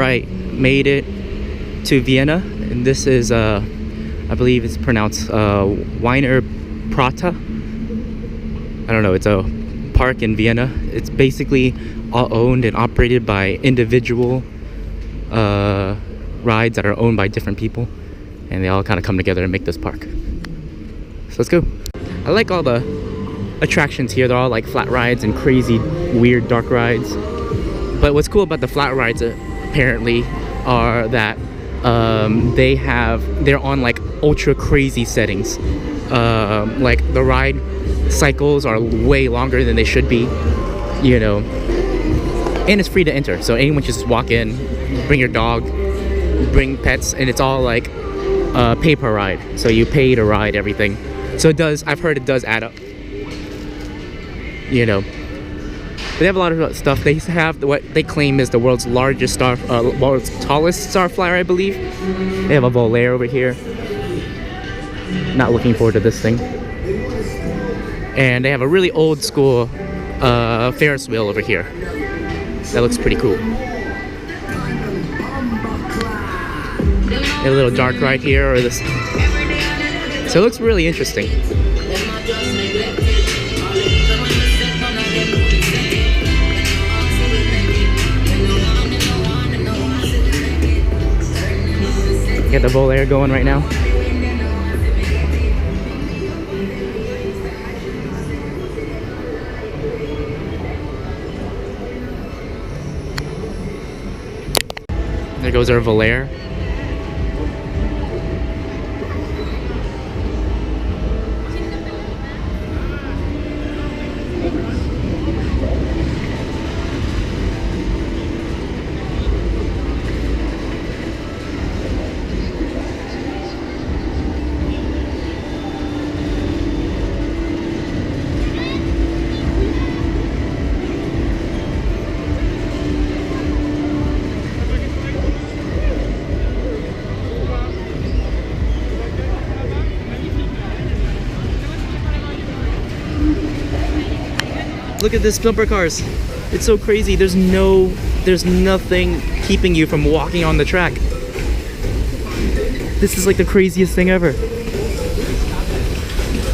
right, made it to Vienna, and this is I believe it's pronounced Wiener Prater. I don't know, it's a park in Vienna. It's basically all owned and operated by individual rides that are owned by different people, and they all kind of come together and make this park. So let's go. I like all the attractions here. They're all like flat rides and crazy weird dark rides. But what's cool about the flat rides apparently are that they're on like ultra crazy settings. Like the ride cycles are way longer than they should be, you know, and it's free to enter, so anyone can just walk in, bring your dog, bring pets, and it's all like pay per ride, so you pay to ride everything. So it does, I've heard it does add up, you know. They have a lot of stuff. They have what they claim is the world's largest world's tallest star flyer, I believe. They have a Volair over here. Not looking forward to this thing. And they have a really old school Ferris wheel over here. That looks pretty cool. A little dark ride here, or this. So it looks really interesting. Get the Volair going right now. There goes our Volair. Look at this bumper cars. It's so crazy. There's nothing keeping you from walking on the track. This is like the craziest thing ever.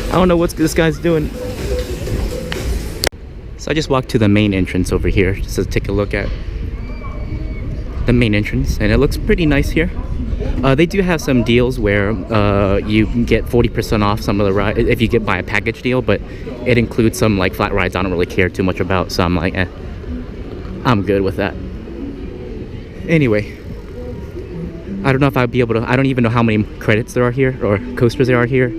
I don't know what this guy's doing. So I just walked to the main entrance over here just to take a look at the main entrance, and it looks pretty nice here. They do have some deals where you can get 40% off some of the rides if you get by a package deal, but it includes some like flat rides I don't really care too much about, so I'm like, I'm good with that. Anyway, I don't know if I'd be able to, I don't even know how many credits there are here, or coasters there are here,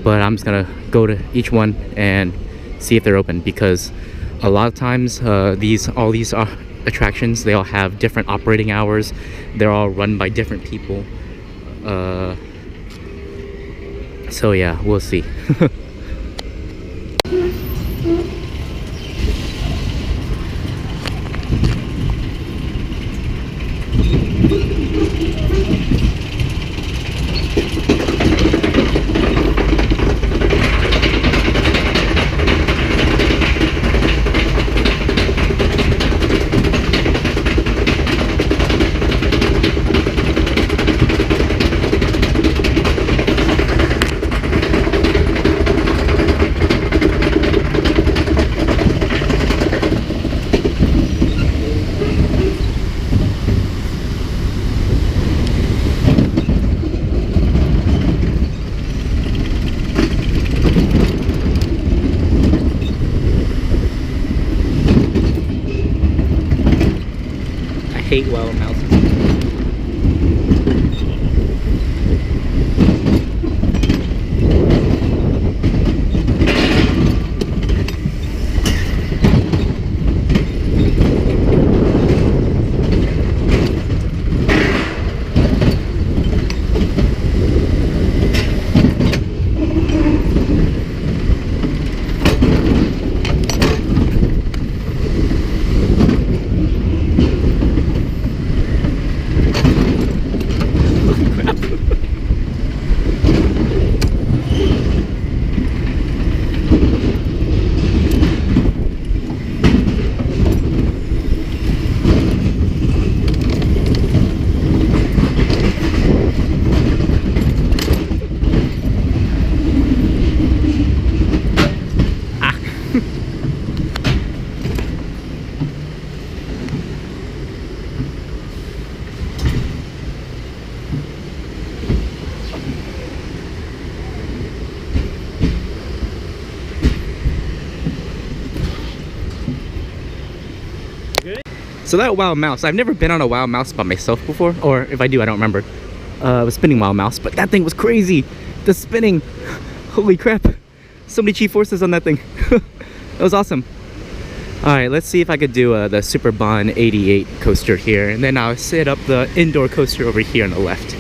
but I'm just gonna go to each one and see if they're open, because a lot of times all these attractions, they all have different operating hours. They're all run by different people. So yeah, we'll see. Hate wild mouses. So that Wild Mouse, I've never been on a Wild Mouse by myself before, or if I do, I don't remember. A spinning Wild Mouse, but that thing was crazy. The spinning, holy crap. So many G-forces on that thing. That was awesome. All right, let's see if I could do the Super Bond 88 coaster here, and then I'll set up the indoor coaster over here on the left.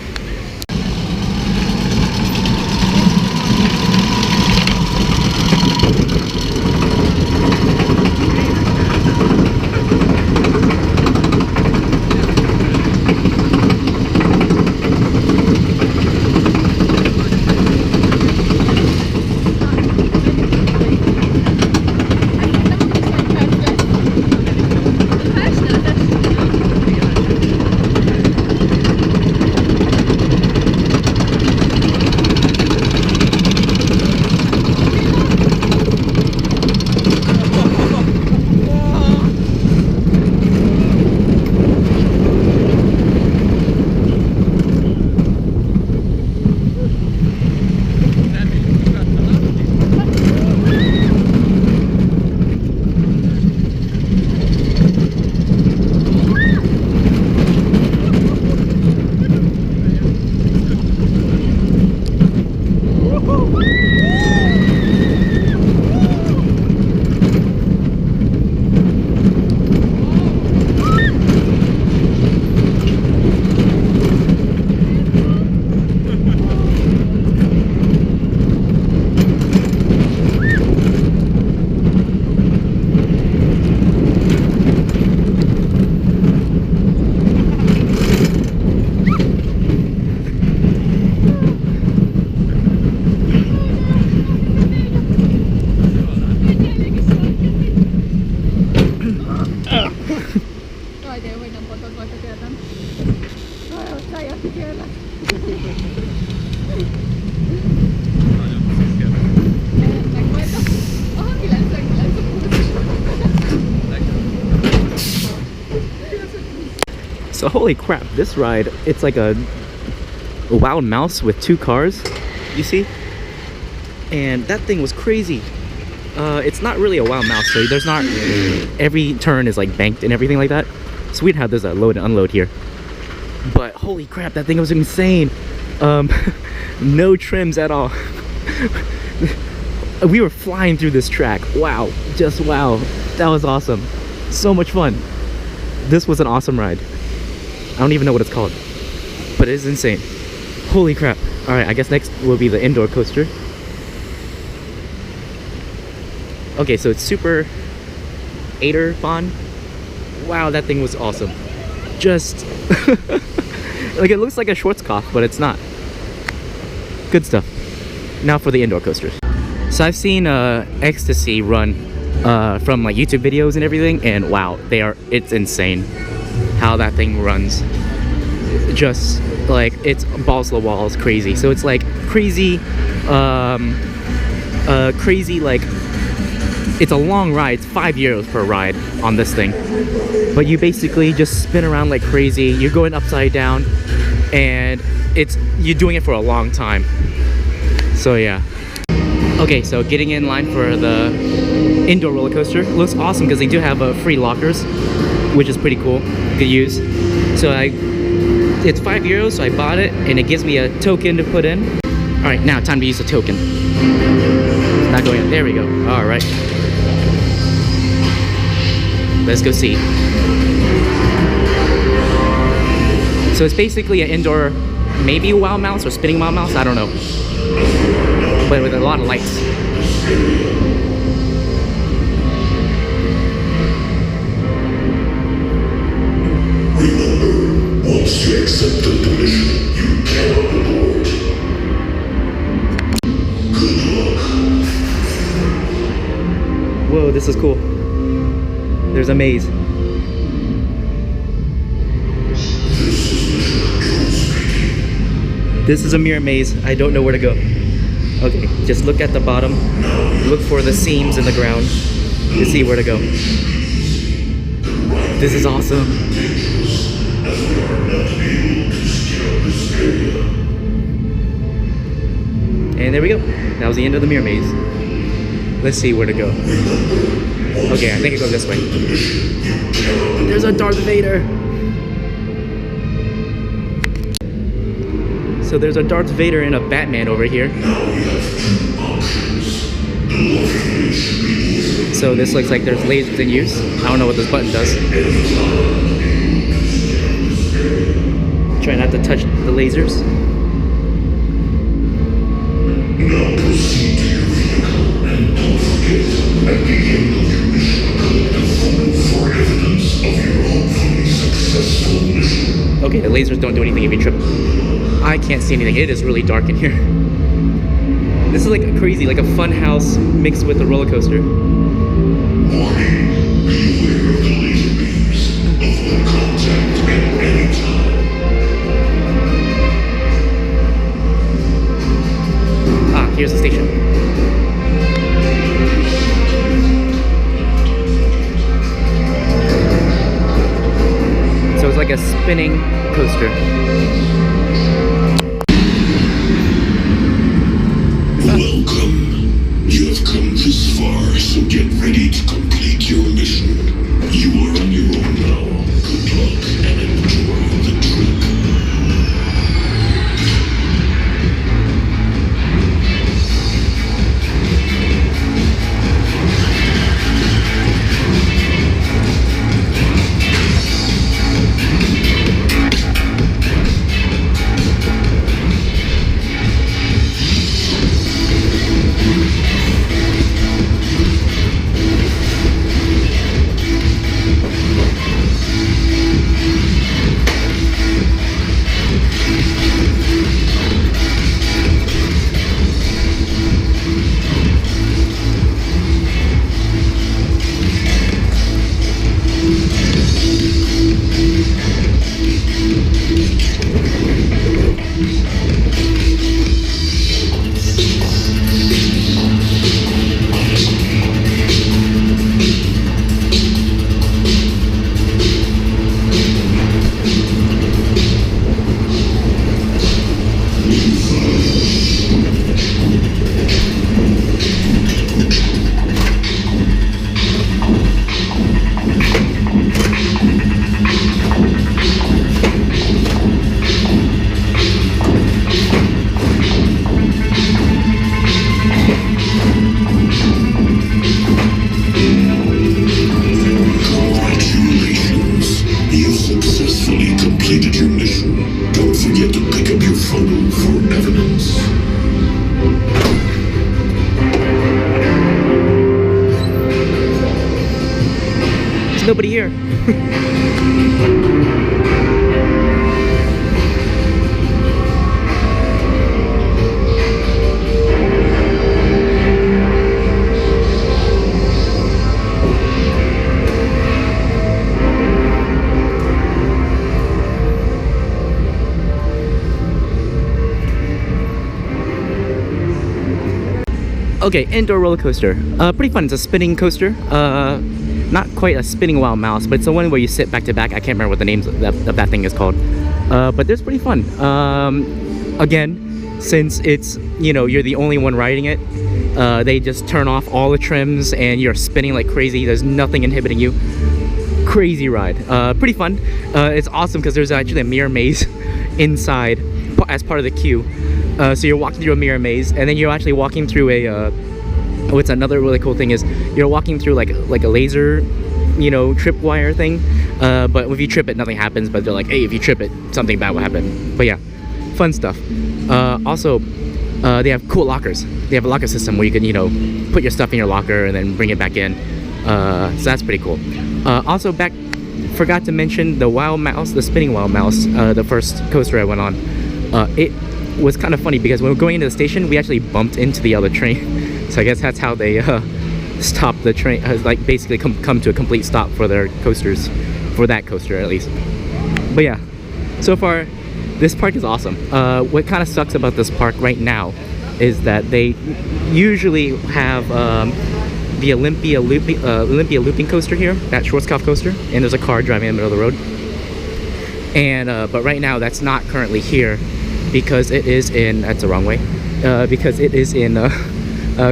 So holy crap, this ride, it's like a Wild Mouse with 2 cars, you see? And that thing was crazy. It's not really a Wild Mouse, so there's not, every turn is like banked and everything like that. It's weird how there's a load and unload here. But holy crap, that thing was insane. No trims at all. We were flying through this track. Wow, just wow. That was awesome. So much fun. This was an awesome ride. I don't even know what it's called, but it is insane. Holy crap. All right, I guess next will be the indoor coaster. Okay, so it's Super 8er Bond. Wow, that thing was awesome. Just like, it looks like a Schwarzkopf, but it's not. Good stuff. Now for the indoor coasters. So I've seen Ecstasy run from like YouTube videos and everything, and wow, it's insane how that thing runs. Just like, it's balls to the walls crazy. So it's like crazy crazy, like, it's a long ride. It's €5 per ride on this thing, but you basically just spin around like crazy. You're going upside down, and you're doing it for a long time. So yeah. Okay, so getting in line for the indoor roller coaster looks awesome because they do have free lockers, which is pretty cool. You could use. So it's €5, so I bought it, and it gives me a token to put in. All right, now time to use the token. It's not going in. There we go. All right. Let's go see. So it's basically an indoor, maybe a Wild Mouse or spinning Wild Mouse, I don't know. But with a lot of lights. Remember, once you accept the mission, you cannot abort. Good luck. Whoa, this is cool. There's a maze. This is a mirror maze. I don't know where to go. Okay, just look at the bottom. Look for the seams in the ground to see where to go. This is awesome. And there we go. That was the end of the mirror maze. Let's see where to go. Okay, I think it goes this way. There's a Darth Vader. So there's a Darth Vader and a Batman over here. So this looks like there's lasers in use. I don't know what this button does. Try not to touch the lasers. Now proceed to your vehicle and don't forget, at the end of your mission, collect a photo for evidence of your hopefully successful mission. Okay, the lasers don't do anything if you trip. I can't see anything. It is really dark in here. This is like crazy, like a fun house mixed with a roller coaster. Warning, beware of the laser beams. Avoid contact at any time. Ah, here's the station. So it's like a spinning coaster. Welcome. You have come this far, so get ready to complete your mission. You are on your own now. Good luck and enjoy the trip. Nobody here. Okay, indoor roller coaster. Pretty fun. It's a spinning coaster. Not quite a spinning wild mouse, but it's the one where you sit back to back. I can't remember what the name of that thing is called. But it's pretty fun. Again, since it's, you know, you're the only one riding it, they just turn off all the trims and you're spinning like crazy. There's nothing inhibiting you. Crazy ride. Pretty fun. It's awesome because there's actually a mirror maze inside as part of the queue. So you're walking through a mirror maze, and then you're actually walking through a what's another really cool thing is you're walking through like a laser, you know, tripwire thing. But if you trip it, nothing happens. But they're like, hey, if you trip it, something bad will happen. But yeah, fun stuff. Also, they have cool lockers. They have a locker system where you can, you know, put your stuff in your locker and then bring it back in. So that's pretty cool. Also, forgot to mention the wild mouse, the spinning wild mouse. The first coaster I went on. It was kind of funny because when we were going into the station, we actually bumped into the other train. So I guess that's how they stopped the train, like basically come to a complete stop for their coasters, for that coaster at least. But yeah, so far this park is awesome. What kind of sucks about this park right now is that they usually have the Olympia looping coaster here, that Schwarzkopf coaster, and there's a car driving in the middle of the road. And but right now that's not currently here because it is in, that's the wrong way, because it is in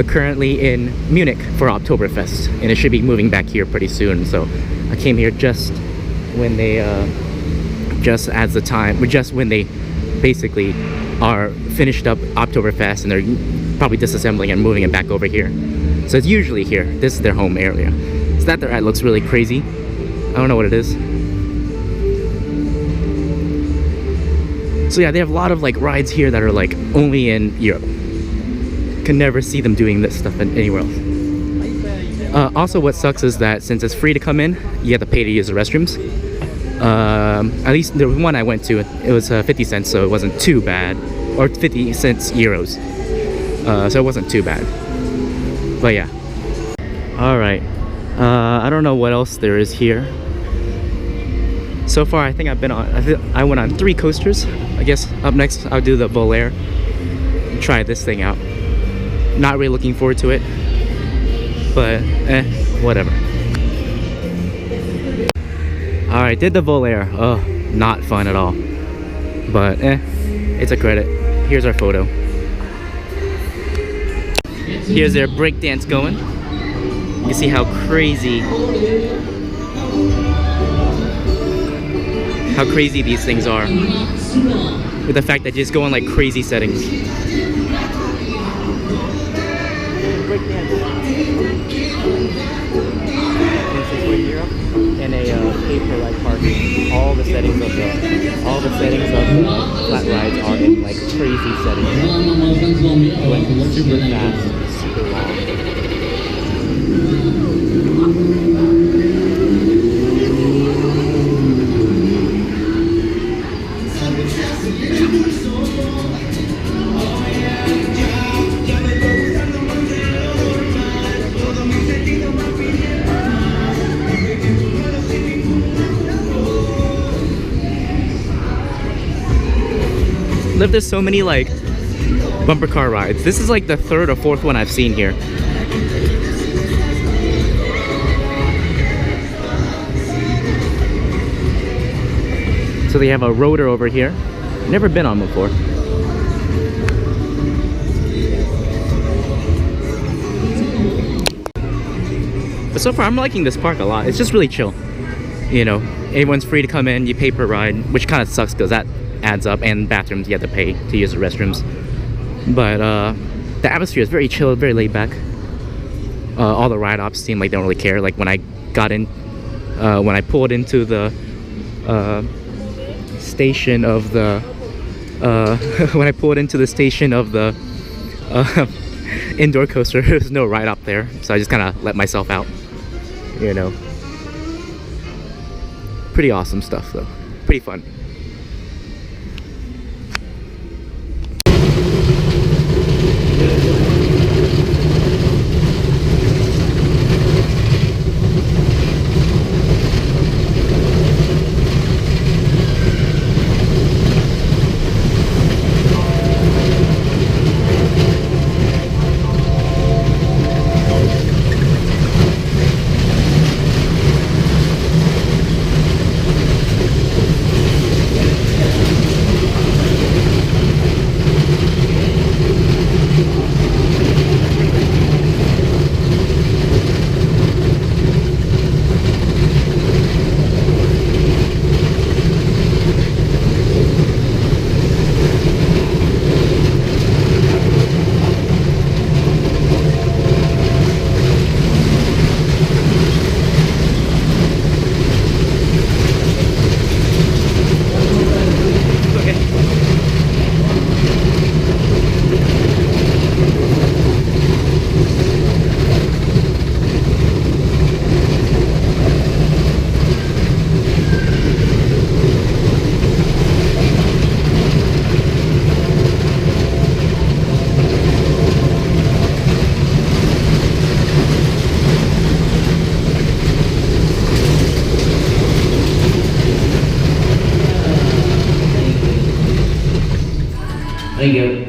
currently in Munich for Oktoberfest, and it should be moving back here pretty soon. So I came here just when they just when they basically are finished up Oktoberfest, and they're probably disassembling and moving it back over here. So it's usually here. This is their home area. So that there looks really crazy. I don't know what it is. So yeah, they have a lot of like rides here that are like only in Europe. Can never see them doing this stuff anywhere else. Also, what sucks is that since it's free to come in, you have to pay to use the restrooms. At least the one I went to, it was 50 cents, so it wasn't too bad. Or 50 cents euros. So it wasn't too bad. But yeah. Alright. I don't know what else there is here. So far, I think I went on 3 coasters. I guess up next, I'll do the Volair. Try this thing out. Not really looking forward to it. But, whatever. Alright, did the Volair. Oh, not fun at all. But, it's a credit. Here's our photo. Here's their breakdance going. You can see how crazy these things are. With the fact that they just go in like crazy settings. And a pay-per-ride parking. All the settings of the flat rides are in like crazy settings. Going super fast, super long. There's so many like bumper car rides. This is like the 3rd or 4th one I've seen here. So they have a rotor over here. Never been on before. But so far I'm liking this park a lot. It's just really chill. You know, everyone's free to come in, you pay per ride, which kind of sucks because that adds up, and bathrooms you have to pay to use the restrooms. But the atmosphere is very chill, very laid back. All the ride ops seem like they don't really care. Like when I got in, when I pulled into the station of the indoor coaster, there's no ride up there, so I just kind of let myself out. You know, pretty awesome stuff though. Pretty fun. Thank you.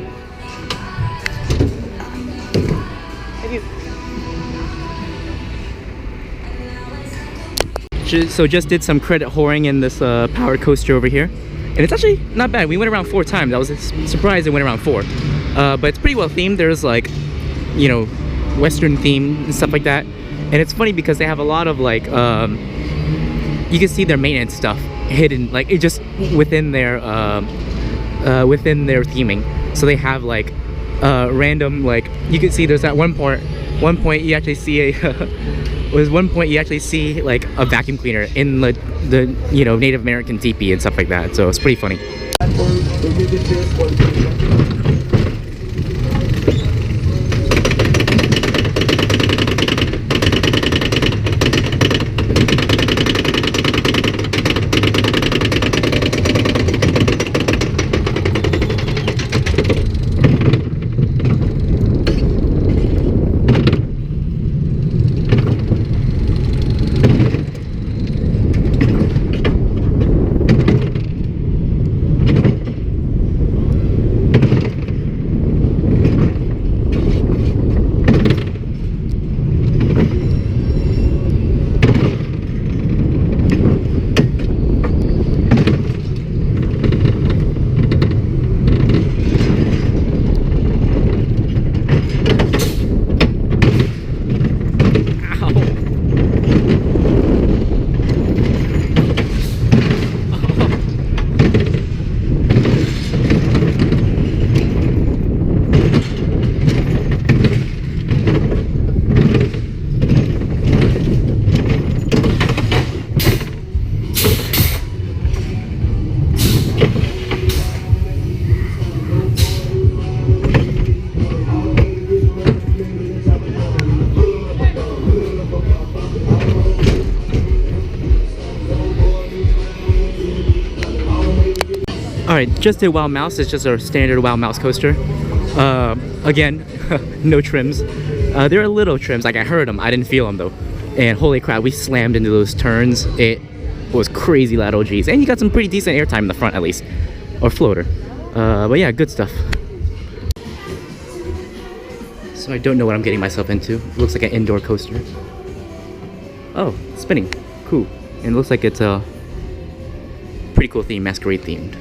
So just did some credit whoring in this power coaster over here, and it's actually not bad. We went around 4 times. I was surprised it went around 4, but it's pretty well themed. There's like you know, Western theme and stuff like that. And it's funny because they have a lot of like you can see their maintenance stuff hidden, like it just within their theming. So they have like random, like you can see there's at one point you actually see a like a vacuum cleaner in the you know, Native American teepee and stuff like that. So it's pretty funny. Alright, just a Wow Mouse. It's just a standard Wow Mouse coaster. Again, no trims. There are little trims, like I heard them, I didn't feel them though. And holy crap, we slammed into those turns. It was crazy loud, oh geez. And you got some pretty decent airtime in the front at least. Or floater. But yeah, good stuff. So I don't know what I'm getting myself into. It looks like an indoor coaster. Oh, spinning. Cool. And it looks like it's a pretty cool theme, Masquerade themed.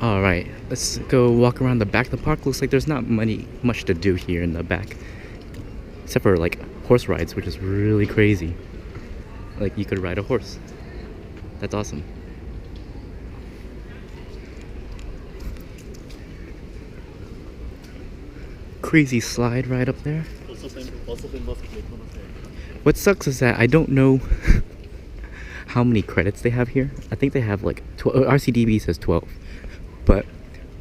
Alright, let's go walk around the back of the park. Looks like there's not much to do here in the back. Except for like horse rides, which is really crazy. Like you could ride a horse. That's awesome. Crazy slide right up there. What sucks is that I don't know how many credits they have here. I think they have like 12. RCDB says 12. But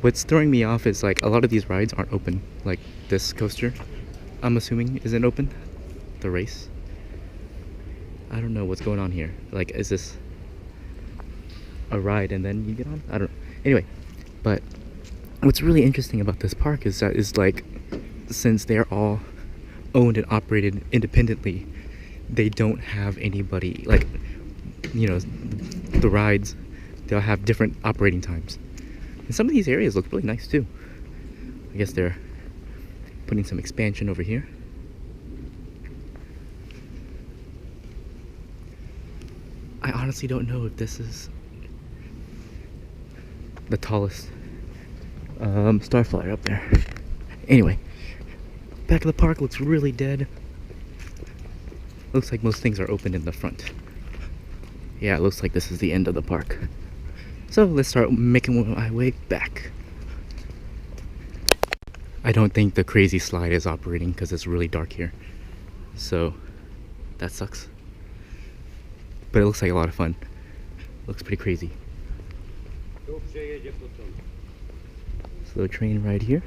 what's throwing me off is like a lot of these rides aren't open. Like this coaster, I'm assuming isn't open. The race. I don't know what's going on here. Like, is this a ride and then you get on? I don't know. Anyway, but what's really interesting about this park is that like, since they're all owned and operated independently, they don't have anybody, like, you know, the rides, they'll have different operating times. And some of these areas look really nice too. I guess they're putting some expansion over here. I honestly don't know if this is the tallest Starflyer up there. Anyway, back of the park looks really dead. Looks like most things are open in the front. Yeah, it looks like this is the end of the park. So let's start making my way back. I don't think the crazy slide is operating because it's really dark here. So that sucks. But it looks like a lot of fun. Looks pretty crazy. Slow train ride here.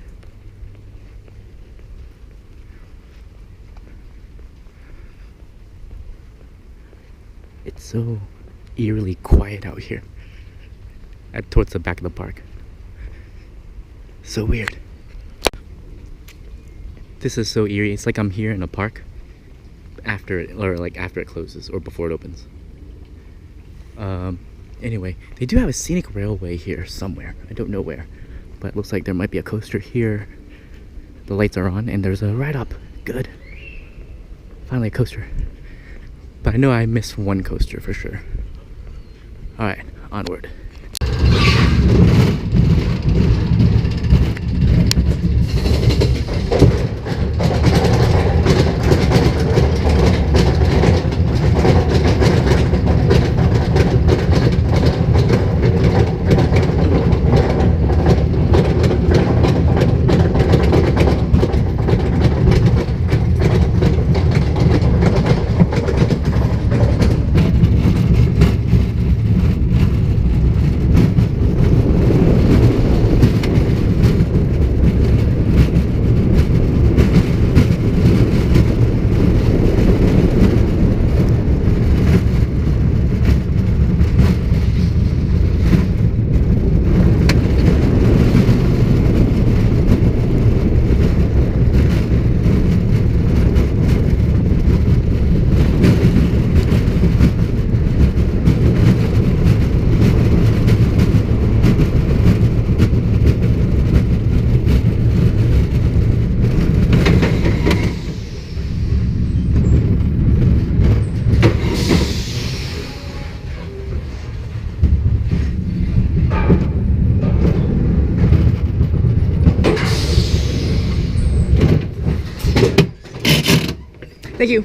It's so eerily quiet out here. Towards the back of the park. So weird. This is so eerie. It's like I'm here in a park after it, or like after it closes or before it opens. Anyway, they do have a Scenic Railway here somewhere. I don't know where, but it looks like there might be a coaster here. The lights are on and there's a ride up. Good. Finally a coaster. But I know I missed one coaster for sure. Alright, onward. Thank you.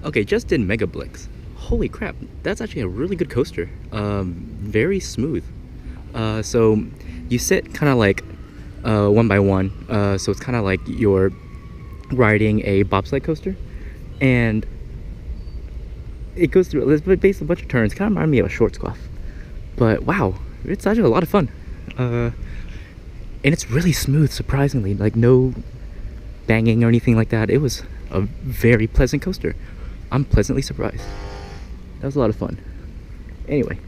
Okay, just did Mega Blix. Holy crap, that's actually a really good coaster. Very smooth. So you sit kind of like one by one, so it's kind of like you're riding a bobsled coaster, and it goes through basically a bunch of turns. Kind of remind me of a short squash, but wow, it's actually a lot of fun, and it's really smooth, surprisingly. Like no banging or anything like that. It was a very pleasant coaster. I'm pleasantly surprised. That was a lot of fun. Anyway,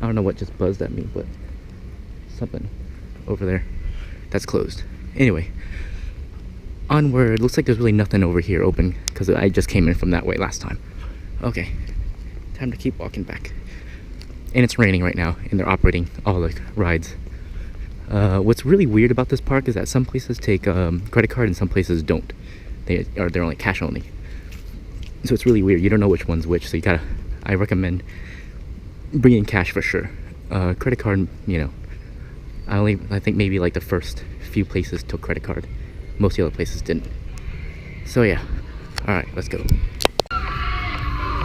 I don't know what just buzzed at me, but something over there. That's closed. Anyway, onward. Looks like there's really nothing over here open because I just came in from that way last time. Okay, time to keep walking back. And it's raining right now, and they're operating all the rides. What's really weird about this park is that some places take credit card and some places don't. They're only cash only. So it's really weird. You don't know which one's which. So I recommend bringing cash for sure. Credit card, you know. I think maybe like the first few places took credit card. Most of the other places didn't. So yeah. Alright, let's go.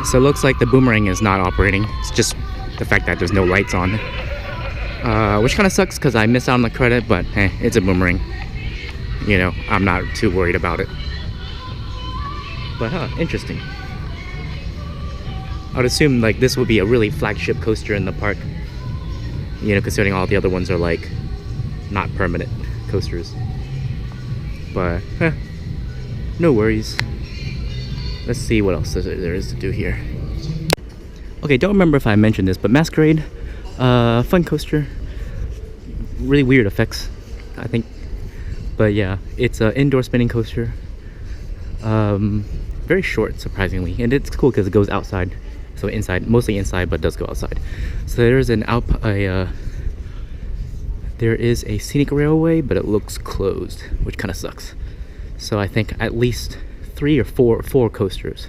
So it looks like the Boomerang is not operating. It's just the fact that there's no lights on. Which kind of sucks because I miss out on the credit, but hey, it's a Boomerang. You know, I'm not too worried about it. But interesting. I would assume like this would be a really flagship coaster in the park. You know, considering all the other ones are like not permanent coasters. But no worries. Let's see what else there is to do here. Okay, don't remember if I mentioned this, but Masquerade Fun Coaster. Really weird effects, I think. But yeah, it's an indoor spinning coaster. Very short, surprisingly, and it's cool because it goes outside. So inside, mostly inside, but does go outside. So there's there is a Scenic Railway, but it looks closed, which kind of sucks. So I think at least 3 or 4 coasters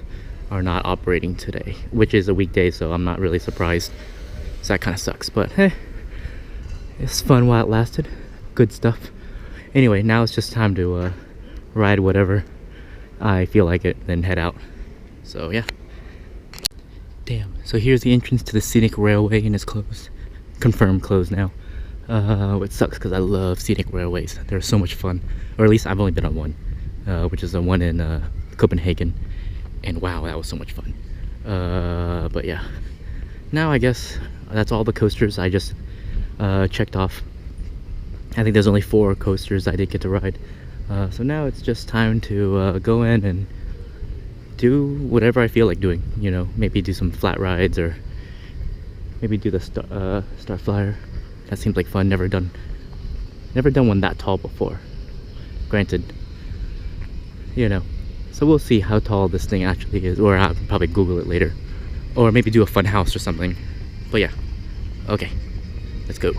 are not operating today, which is a weekday, so I'm not really surprised. So that kind of sucks, but hey, it's fun while it lasted. Good stuff. Anyway, now it's just time to ride whatever I feel like it, then head out. So yeah. Damn. So here's the entrance to the Scenic Railway, and it's closed. Confirmed closed now. Which sucks because I love Scenic Railways. They're so much fun. Or at least I've only been on one, which is the one in Copenhagen. And wow, that was so much fun. But yeah. Now I guess that's all the coasters I just checked off. I think there's only 4 coasters I did get to ride. So now it's just time to go in and do whatever I feel like doing. You know, maybe do some flat rides or maybe do the Star Flyer. That seems like fun. Never done one that tall before. Granted, you know. So we'll see how tall this thing actually is, or I'll probably Google it later, or maybe do a fun house or something. But yeah, okay, let's go.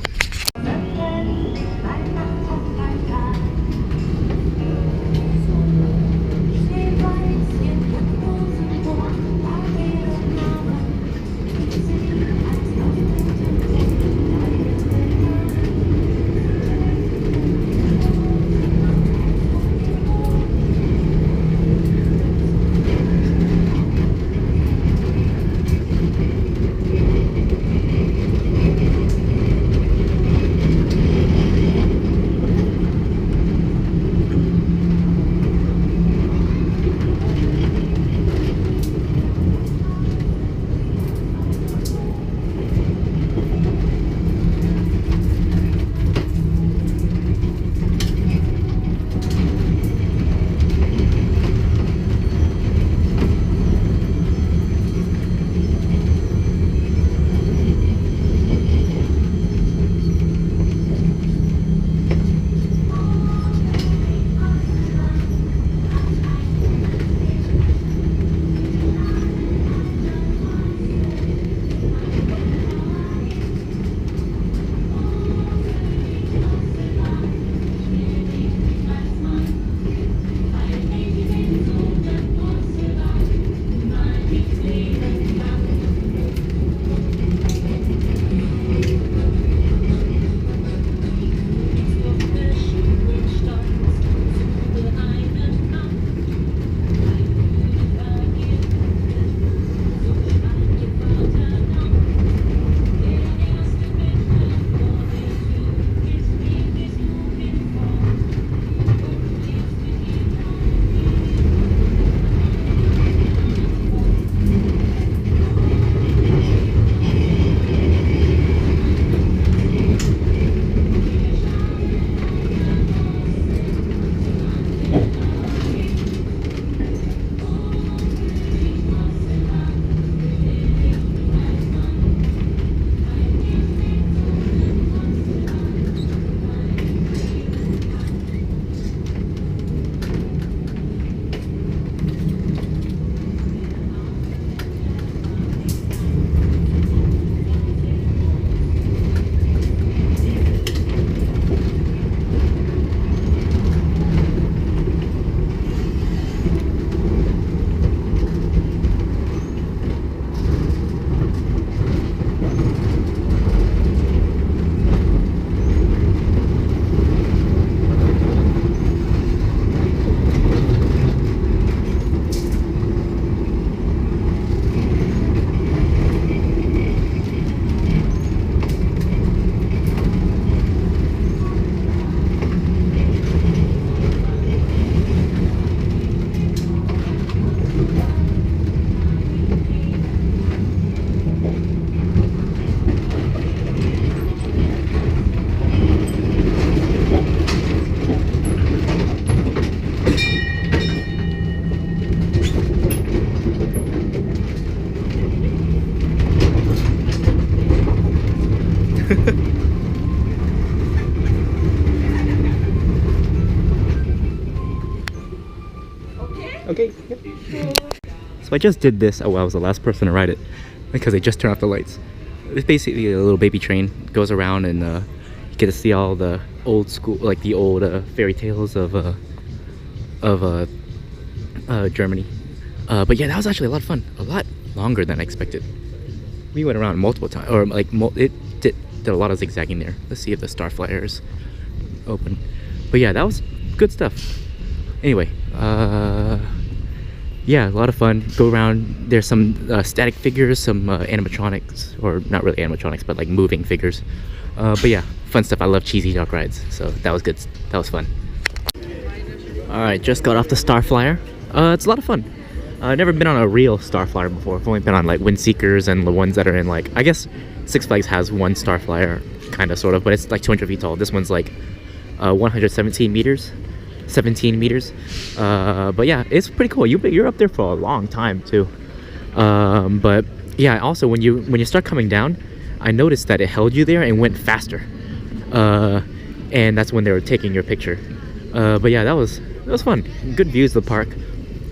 Okay. Yep. So I just did this. Oh, well, I was the last person to ride it because they just turned off the lights. It's basically a little baby train. It goes around and you get to see all the old school, like the old fairy tales of Germany. But yeah, that was actually a lot of fun. A lot longer than I expected. We went around multiple times, or like it did a lot of zigzagging there. Let's see if the star flyer is open. But yeah, that was good stuff. Anyway, yeah, a lot of fun. Go around. There's some static figures, some animatronics, or not really animatronics, but like moving figures. But yeah, fun stuff. I love cheesy dark rides, so that was good. That was fun. All right, just got off the star flyer. It's a lot of fun. I've never been on a real star flyer before. I've only been on like Windseekers and the ones that are in like, I guess Six Flags has one star flyer, kind of, sort of, but it's like 200 feet tall. This one's like 117 meters. 17 meters. But yeah, it's pretty cool. You're up there for a long time too. But yeah, also when you start coming down, I noticed that it held you there and went faster. And that's when they were taking your picture. But yeah, that was fun. Good views of the park.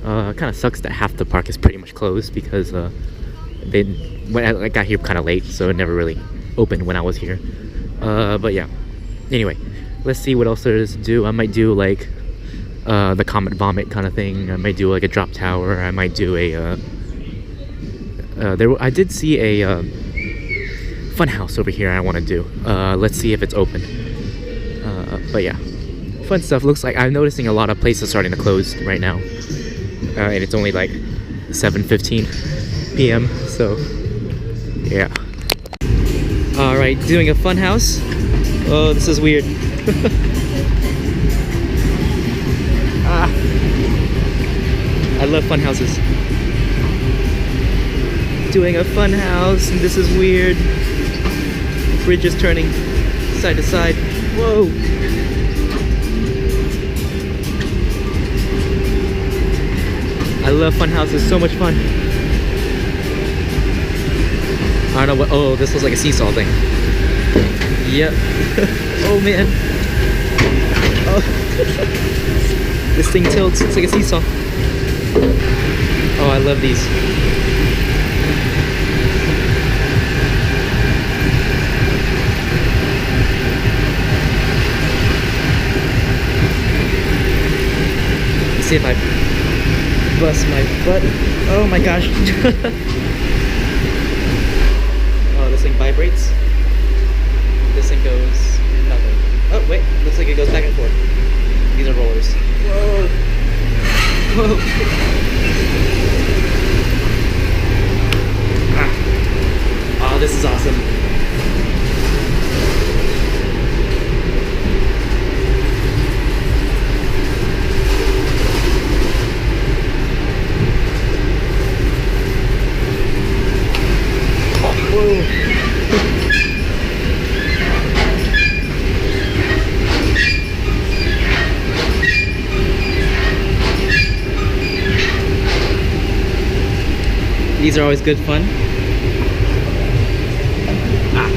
Kind of sucks that half the park is pretty much closed because I got here kind of late, so it never really opened when I was here. But yeah, anyway, let's see what else there is to do. I might do like the Comet Vomit kind of thing. I might do like a drop tower. I might do a I did see a fun house over here I want to do. Let's see if it's open. But yeah, fun stuff. Looks like I'm noticing a lot of places starting to close right now. And it's only like 7:15 p.m. So yeah. All right, doing a fun house. Oh, this is weird. I love fun houses. Doing a fun house, and this is weird. Bridge is turning side to side. Whoa. I love fun houses, so much fun. I don't know what, oh, this was like a seesaw thing. Yep. Oh man. Oh. This thing tilts, it's like a seesaw. Oh, I love these. Let's see if I bust my butt. Oh my gosh. Oh, this thing vibrates. This thing goes nothing. Oh wait, looks like it goes back and forth. These are rollers. Whoa. Whoa. Ah. Oh, this is awesome. These are always good fun. Ah.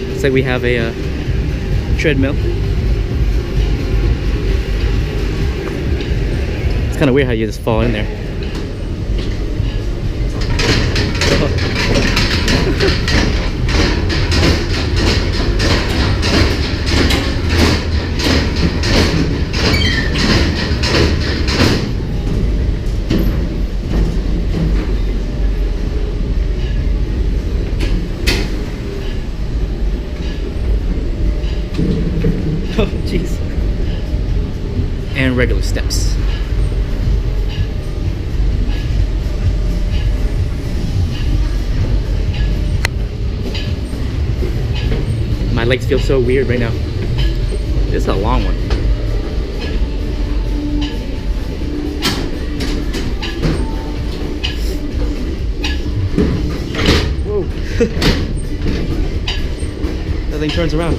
Looks like we have a treadmill. It's kind of weird how you just fall in there. Oh, jeez. And regular steps. My legs feel so weird right now. This is a long one. Whoa. That thing turns around.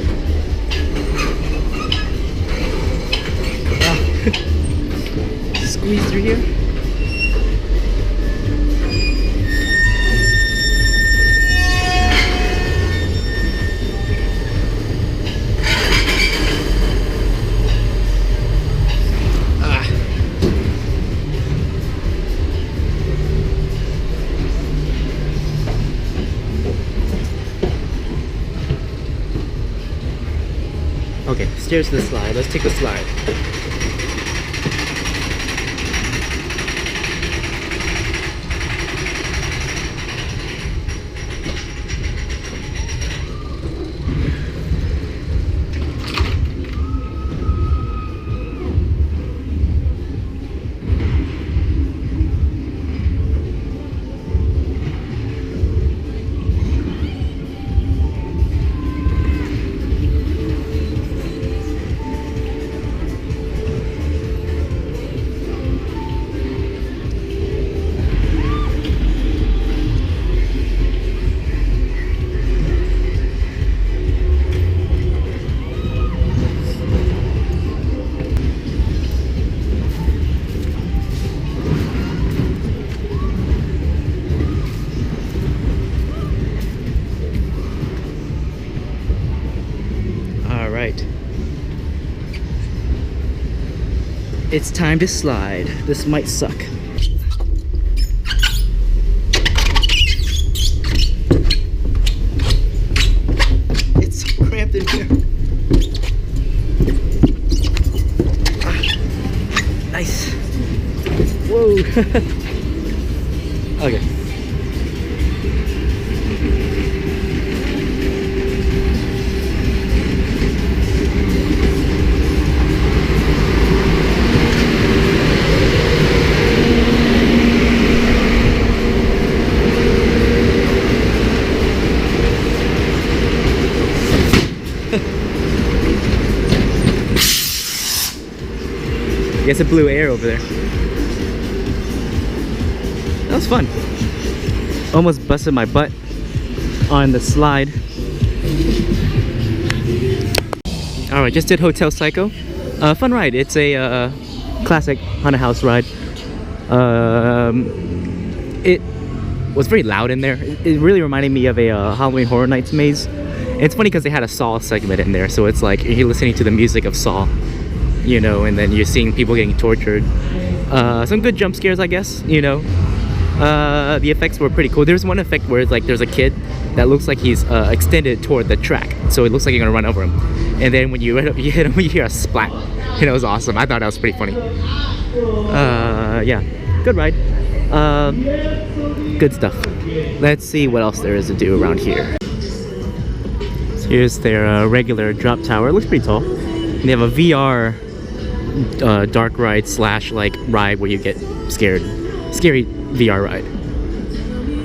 Wow. Squeeze through here. Okay, stairs to the slide. Let's take the slide. It's time to slide. This might suck. It's so cramped in here. Nice. Whoa. Okay. Guess it blew air over there. That was fun. Almost busted my butt on the slide. Alright, just did Hotel Psycho. Fun ride. It's a classic haunted house ride. It was very loud in there. It really reminded me of a Halloween Horror Nights maze. It's funny because they had a Saw segment in there, so it's like you're listening to the music of Saw, you know, and then you're seeing people getting tortured. Some good jump scares, I guess, you know. The effects were pretty cool. There's one effect where it's like there's a kid that looks like he's extended toward the track, so it looks like you're gonna run over him. And then when you hit him, you hear a splat. And it was awesome. I thought that was pretty funny. Yeah, good ride. Good stuff. Let's see what else there is to do around here. So here's their regular drop tower. It looks pretty tall. And they have a VR dark ride slash like ride where you get scared. Scary VR ride.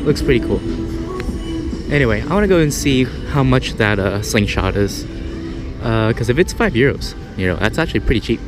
Looks pretty cool. Anyway, I want to go and see how much that slingshot is. Because if it's €5, you know, that's actually pretty cheap.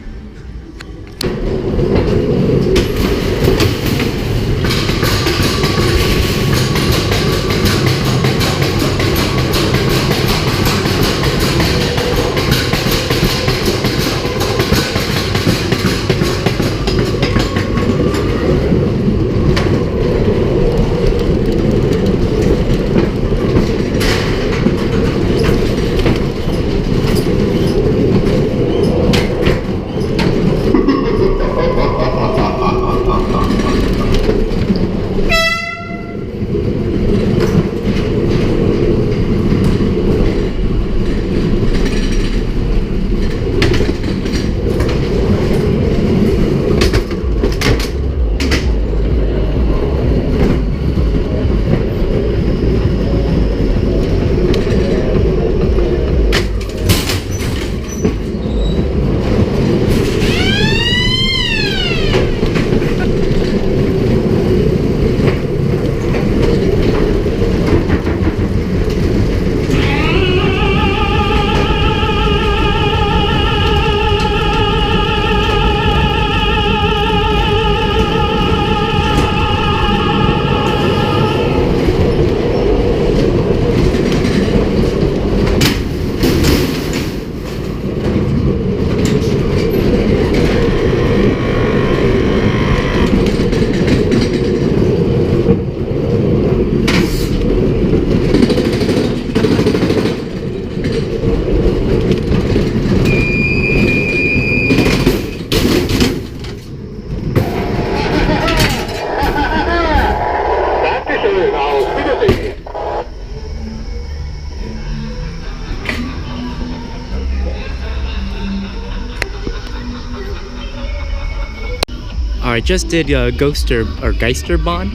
just did Geister Bahn.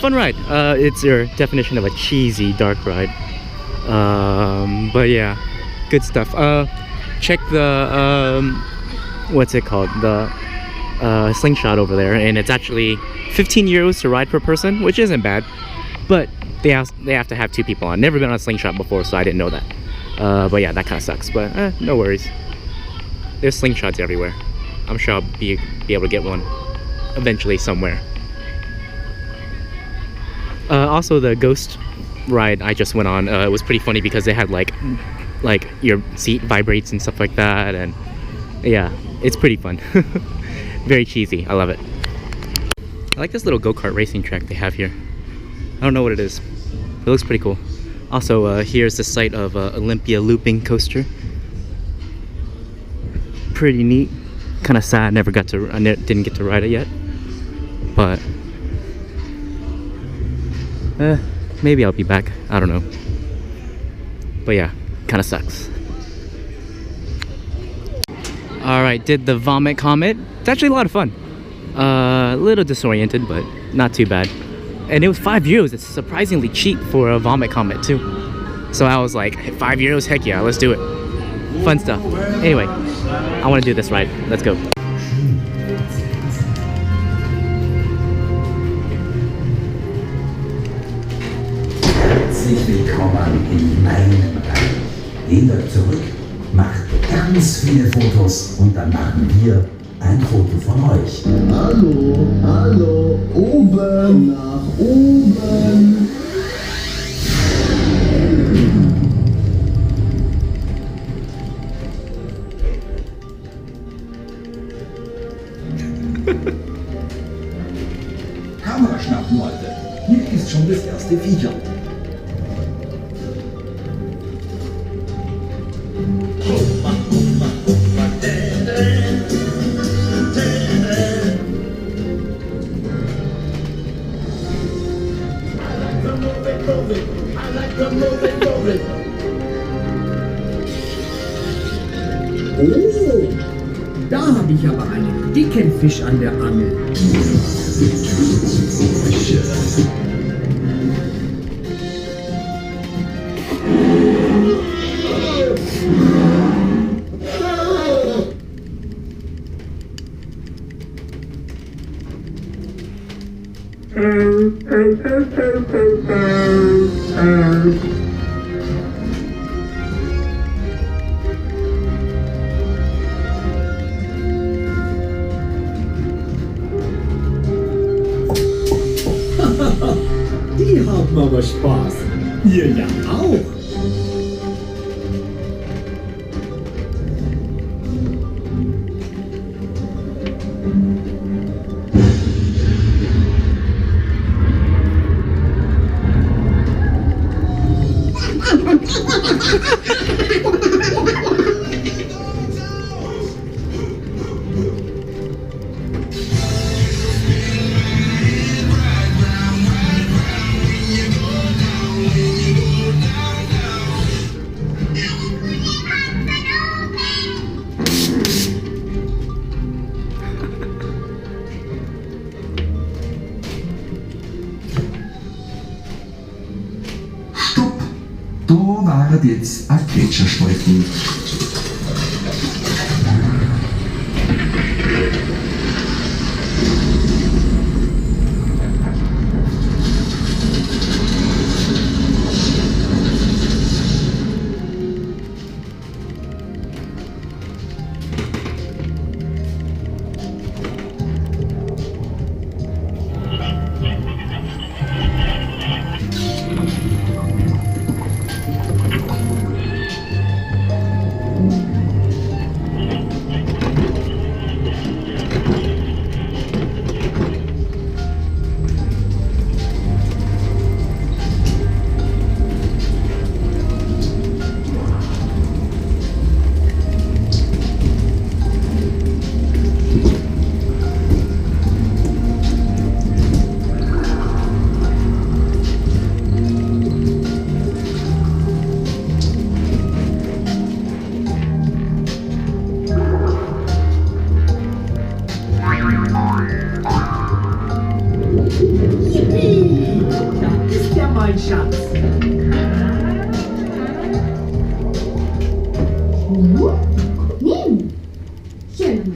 Fun ride. It's your definition of a cheesy dark ride. But yeah, good stuff. Check the what's it called? The slingshot over there, and it's actually 15 euros to ride per person, which isn't bad. But they have to have 2 people on. Never been on a slingshot before, so I didn't know that. But yeah, that kind of sucks. But no worries. There's slingshots everywhere. I'm sure I'll be able to get one eventually somewhere. Also, the ghost ride I just went on, it was pretty funny because they had like your seat vibrates and stuff like that, and yeah, it's pretty fun. Very cheesy. I love it. I like this little go-kart racing track they have here. I don't know what it is. It looks pretty cool. Also, here's the site of Olympia looping coaster. Pretty neat. Kind of sad. Didn't get to ride it yet. But maybe I'll be back. I don't know. But yeah, kind of sucks. Alright, did the Vomit Comet. It's actually a lot of fun. A little disoriented, but not too bad. And it was 5 euros. It's surprisingly cheap for a Vomit Comet too. So I was like, 5 euros? Heck yeah, let's do it. Fun stuff. Anyway, I want to do this ride. Let's go. Herzlich willkommen in meinem Reich. Lehnt euch zurück, macht ganz viele Fotos und dann machen wir ein Foto von euch. Hallo, hallo, oben, nach oben. Kamera schnappen, Leute. Hier ist schon das erste Viecher. Oh, da habe ich aber einen dicken Fisch an der Angel. Die haben aber Spaß. Ihr ja auch. Da waren jetzt ein Gletscherspalten. mein Schatz. Nimm. Schön.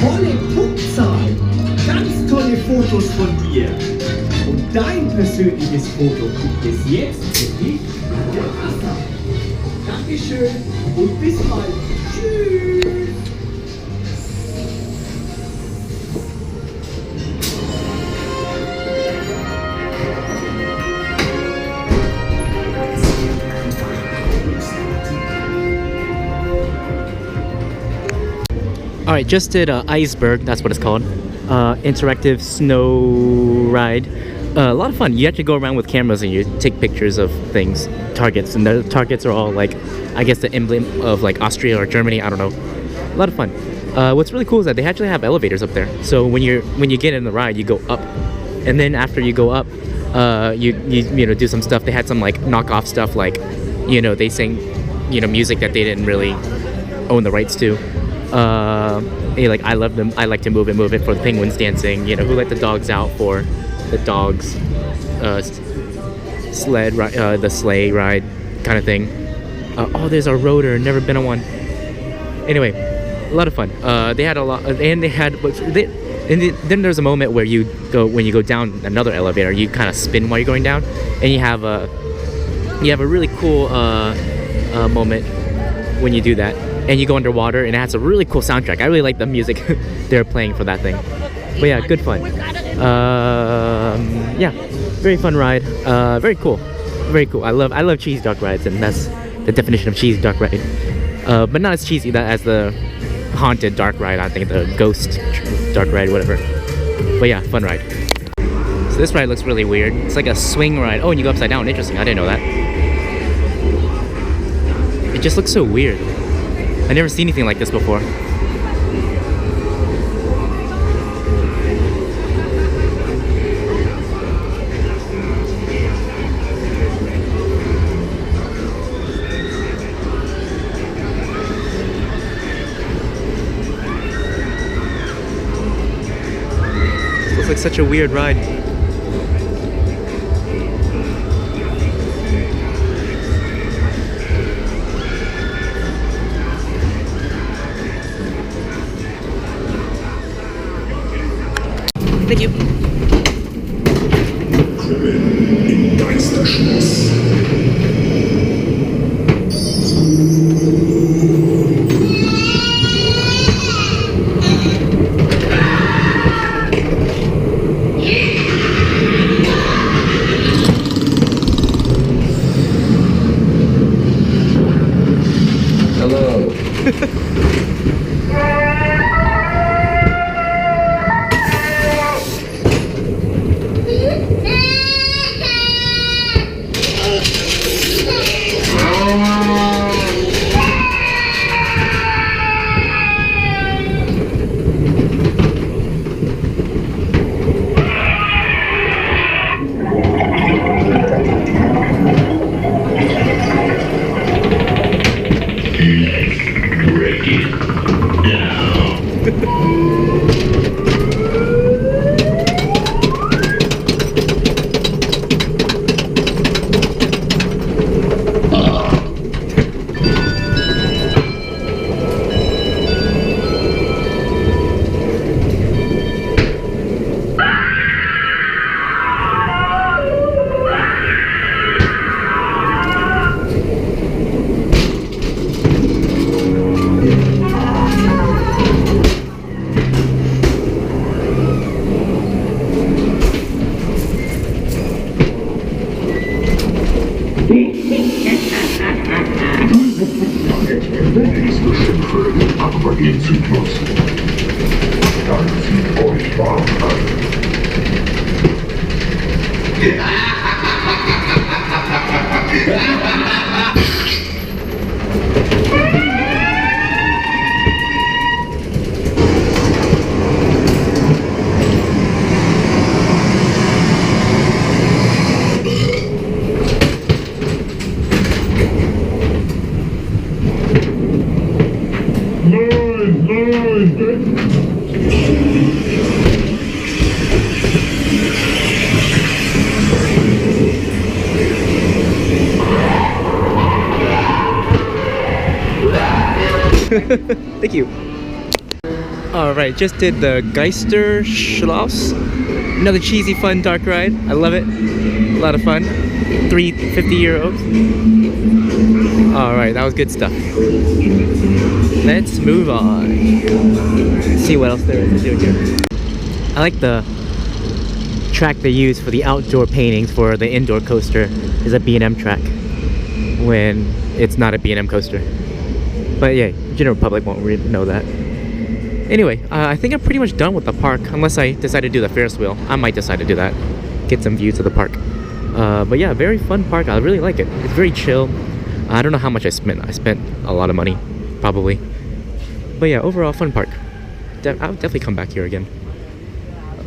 Tolle Punktzahl. Ganz tolle Fotos von dir. Und dein persönliches Foto gibt es jetzt für dich in der Kasse. Dankeschön und bis bald. Tschüss. Alright, just did Iceberg, that's what it's called. Interactive snow ride. A lot of fun. You actually go around with cameras and you take pictures of things, targets, and the targets are all like, I guess the emblem of like Austria or Germany, I don't know. A lot of fun. What's really cool is that they actually have elevators up there. So when you get in the ride, you go up, and then after you go up, you know, do some stuff. They had some like knockoff stuff, like, you know, they sing, you know, music that they didn't really own the rights to. Like I love them. I like to move it for the penguins dancing. You know, who let the dogs out for the dogs sled ride, the sleigh ride kind of thing. Oh, there's a rotor. Never been on one. Anyway, a lot of fun. They had a lot, and they had. Then there's a moment where when you go down another elevator, you kind of spin while you're going down, and you have a really cool moment when you do that. And you go underwater, and it has a really cool soundtrack. I really like the music they're playing for that thing. But yeah, good fun. Yeah, very fun ride. Very cool. Very cool. I love cheese duck rides, and that's the definition of cheese duck ride. But not as cheesy as the haunted dark ride. I think the ghost dark ride, whatever. But yeah, fun ride. So this ride looks really weird. It's like a swing ride. Oh, and you go upside down. Interesting. I didn't know that. It just looks so weird. I've never seen anything like this before. This looks like such a weird ride. Thank you. Comet im Geister Schloss. Hello. Nächste Schimpfe im Aquarienzyklus. Dann zieht euch warm an. Thank you. Alright, just did the Geister Schloss. Another cheesy, fun, dark ride. I love it. A lot of fun. 350 euros. Alright, that was good stuff. Let's move on. See what else there is to do here. I like the track they use for the outdoor paintings for the indoor coaster is a B&M track when it's not a B&M coaster. But yeah, general public won't really know that. Anyway, I think I'm pretty much done with the park, unless I decide to do the Ferris wheel. I might decide to do that, get some views of the park. But yeah, very fun park. I really like it. It's very chill. I don't know how much I spent. I spent a lot of money, probably. But yeah, overall fun park. I'll definitely come back here again.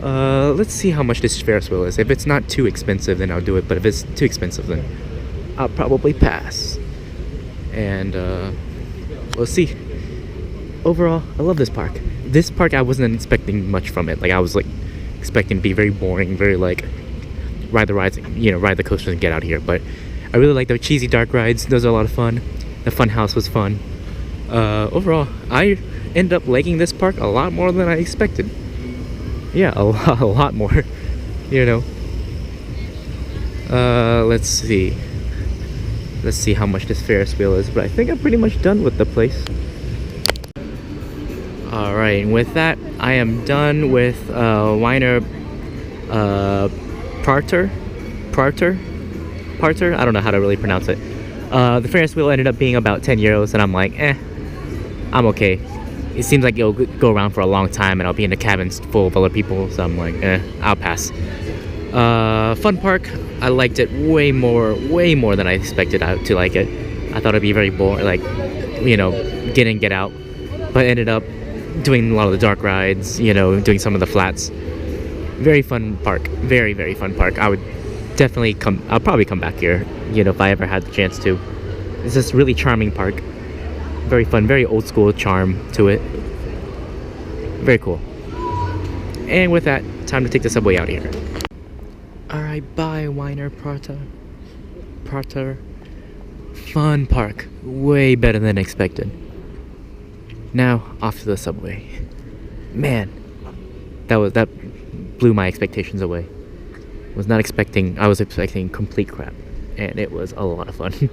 Let's see how much this Ferris wheel is. If it's not too expensive, then I'll do it. But if it's too expensive, then I'll probably pass. And we'll see. Overall, I love this park. This park, I wasn't expecting much from it. Like, I was like expecting to be very boring, very like ride the rides, you know, ride the coasters and get out of here. But I really like the cheesy dark rides. Those are a lot of fun. The fun house was fun. Overall, I ended up liking this park a lot more than I expected. Yeah, a lot more. You know. Let's see. Let's see how much this Ferris wheel is. But I think I'm pretty much done with the place. Alright, and with that, I am done with Wiener Prater? I don't know how to really pronounce it. The Ferris wheel ended up being about 10 euros, and I'm like, I'm okay. It seems like it'll go around for a long time, and I'll be in the cabins full of other people, so I'm like, I'll pass. Fun park. I liked it way more than I expected to like it. I thought it'd be very boring, like, you know, get in, get out. But ended up doing a lot of the dark rides, you know, doing some of the flats. Very fun park. Very, very fun park. I would definitely I'll probably come back here, you know, if I ever had the chance to. It's just really charming park. Very fun, very old school charm to it. Very cool. And with that, time to take the subway out of here. Alright, bye, Wiener Prater. Fun park. Way better than expected. Now, off to the subway. Man, that blew my expectations away. I was expecting complete crap, and it was a lot of fun.